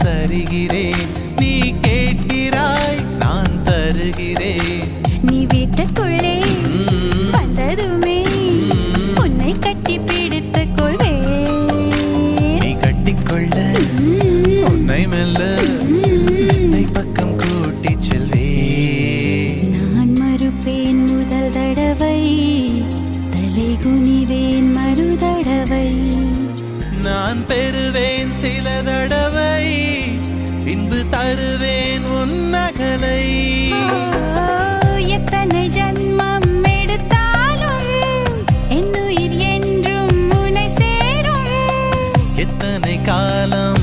தருகிறேன், நீ கேட்கிறாய் நான் தருகிறேன். நீ வீட்டுக்குள்ளே வந்ததுமே உன்னை கட்டி பிடித்துக் கொள்வேன். நீ கட்டிக்கொள்ள உன்னை மெல்ல என்னை பக்கம் கூட்டி செல்வே. நான் மறுப்பேன் முதல் தடவை, தலை குனிவேன் மறுதடவை. நான் பெறுவேன் சில தடவை, பின்பு தருவேன் உன்னகலை. எத்தனை ஜன்மம் எடுத்தாலும் என் உயிர் என்றும் உன்னை சேரும். எத்தனை காலம்